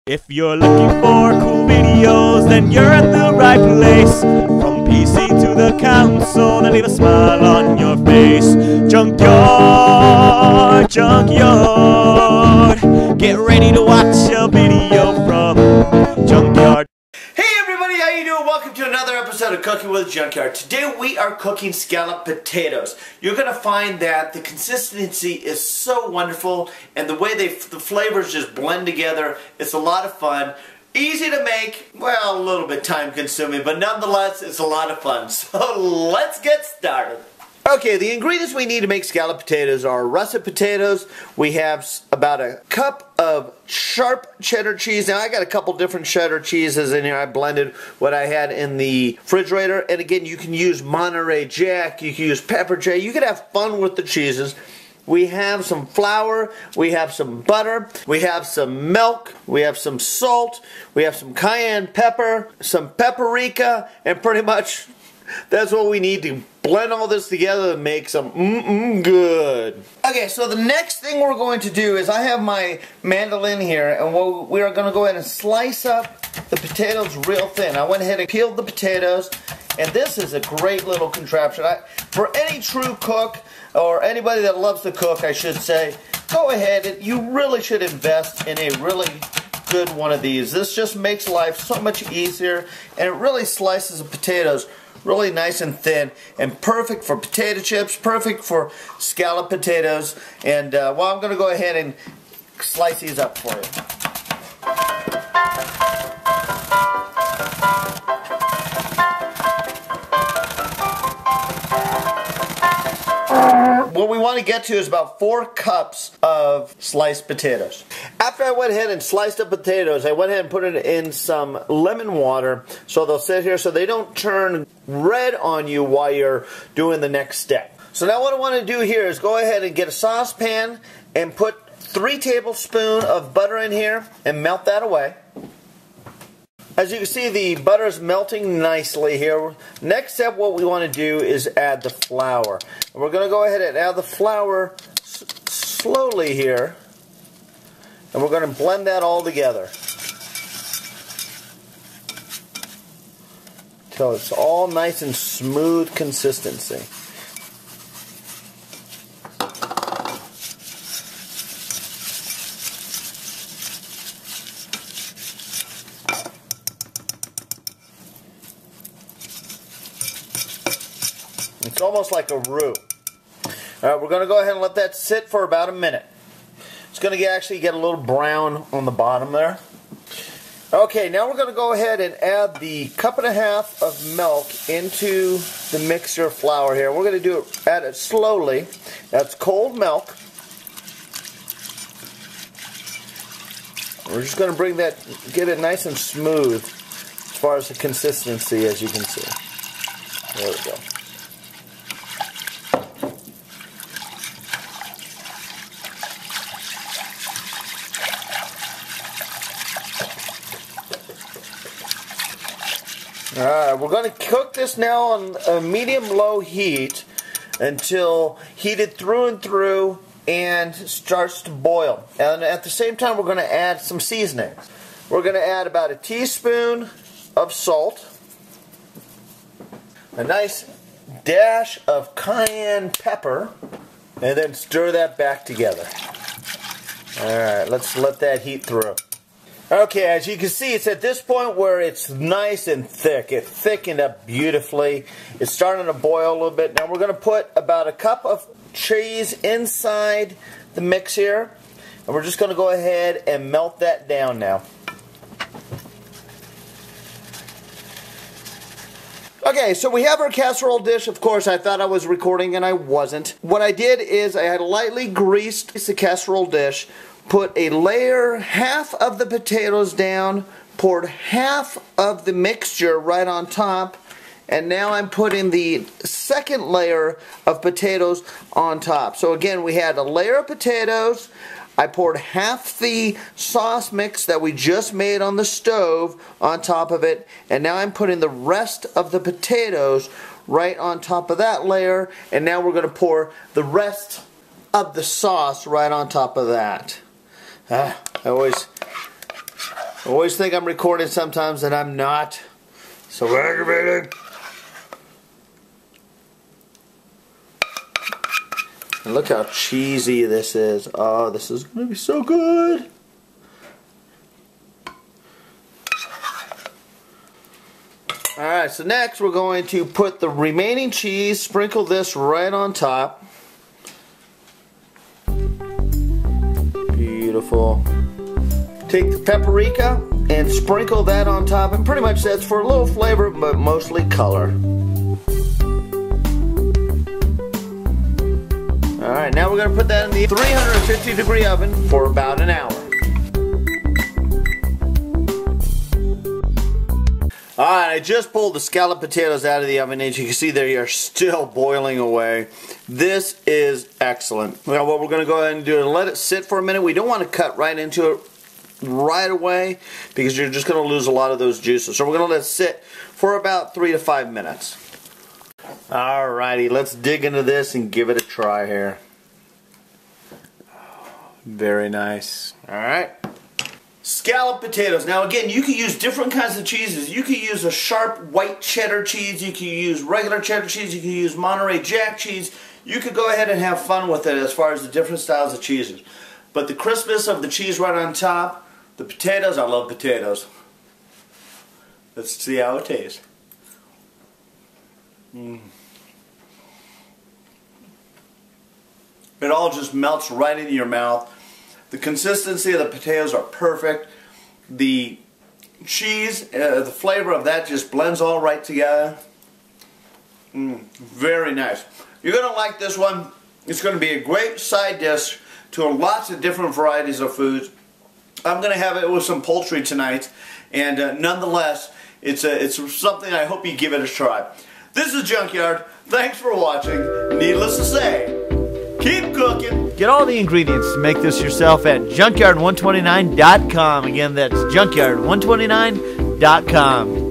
If you're looking for cool videos, then you're at the right place. From PC to the console, then leave a smile on your face. Junkyard, Junkyard. Get ready to watch a video from Junkyard. Hey everybody, how you doing? Welcome to another episode of Cooking with Junkyard. Today we are cooking scalloped potatoes. You're going to find that the consistency is so wonderful and the way the flavors just blend together, it's a lot of fun. Easy to make, well, a little bit time consuming, but nonetheless it's a lot of fun. So let's get started. Okay, the ingredients we need to make scalloped potatoes are russet potatoes. We have about a cup of sharp cheddar cheese. Now I got a couple different cheddar cheeses in here. I blended what I had in the refrigerator. And again, you can use Monterey Jack, you can use Pepper Jack. You can have fun with the cheeses. We have some flour, we have some butter, we have some milk, we have some salt, we have some cayenne pepper, some paprika, and pretty much that's what we need to blend all this together and make some good. Okay, so the next thing we're going to do is I have my mandolin here, and we are going to go ahead and slice up the potatoes real thin. I went ahead and peeled the potatoes, and this is a great little contraption. For any true cook, or anybody that loves to cook, I should say, go ahead. You really should invest in a really good one of these. This just makes life so much easier, and it really slices the potatoes really nice and thin, and perfect for potato chips, perfect for scalloped potatoes. And well, I'm going to go ahead and slice these up for you. What we want to get to is about 4 cups of sliced potatoes. After I went ahead and sliced up potatoes, I went ahead and put it in some lemon water so they'll sit here so they don't turn red on you while you're doing the next step. So now what I want to do here is go ahead and get a saucepan and put 3 tablespoons of butter in here and melt that away. As you can see, the butter is melting nicely here. Next step, what we want to do is add the flour. We're going to go ahead and add the flour slowly here, and we're going to blend that all together until it's all nice and smooth consistency. It's almost like a roux. Alright, we're going to go ahead and let that sit for about a minute. It's going to actually get a little brown on the bottom there. Okay, now we're going to go ahead and add the 1.5 cups of milk into the mixture of flour here. We're going to add it slowly. That's cold milk. We're just going to get it nice and smooth as far as the consistency, as you can see. There we go. Alright, we're going to cook this now on a medium-low heat until heated through and through and starts to boil. And at the same time, we're going to add some seasonings. We're going to add about a teaspoon of salt, a nice dash of cayenne pepper, and then stir that back together. Alright, let's let that heat through. Okay, as you can see, it's at this point where it's nice and thick. It thickened up beautifully. It's starting to boil a little bit. Now we're going to put about a cup of cheese inside the mix here. And we're just going to go ahead and melt that down now. Okay, so we have our casserole dish. Of course, I thought I was recording and I wasn't. What I did is I had lightly greased the casserole dish, put a layer, half of the potatoes down, poured half of the mixture right on top, and now I'm putting the second layer of potatoes on top. So again, we had a layer of potatoes, I poured half the sauce mix that we just made on the stove on top of it, and now I'm putting the rest of the potatoes right on top of that layer, and now we're going to pour the rest of the sauce right on top of that. I always I always think I'm recording sometimes and I'm not. So aggravating. And look how cheesy this is. Oh, this is going to be so good. Alright, so next we're going to put the remaining cheese, sprinkle this right on top. Beautiful. Take the paprika and sprinkle that on top, and pretty much that's for a little flavor but mostly color. Alright, now we're going to put that in the 350 degree oven for about an hour. Alright, I just pulled the scalloped potatoes out of the oven. As you can see, they are still boiling away. This is excellent. Now what we're going to go ahead and do is let it sit for a minute. We don't want to cut right into it right away because you're just going to lose a lot of those juices. So we're going to let it sit for about 3 to 5 minutes. Alrighty, let's dig into this and give it a try here. Very nice. Alright. Scalloped potatoes. Now again, you can use different kinds of cheeses. You can use a sharp white cheddar cheese. You can use regular cheddar cheese. You can use Monterey Jack cheese. You could go ahead and have fun with it as far as the different styles of cheeses. But the crispness of the cheese right on top, the potatoes, I love potatoes. Let's see how it tastes. It all just melts right into your mouth. The consistency of the potatoes are perfect. The cheese, the flavor of that just blends all right together. Very nice. You're going to like this one. It's going to be a great side dish to lots of different varieties of foods. I'm going to have it with some poultry tonight, and nonetheless, it's something I hope you give it a try. This is Junkyard. Thanks for watching. Needless to say, keep cooking. Get all the ingredients to make this yourself at Junkyard129.com. Again, that's Junkyard129.com.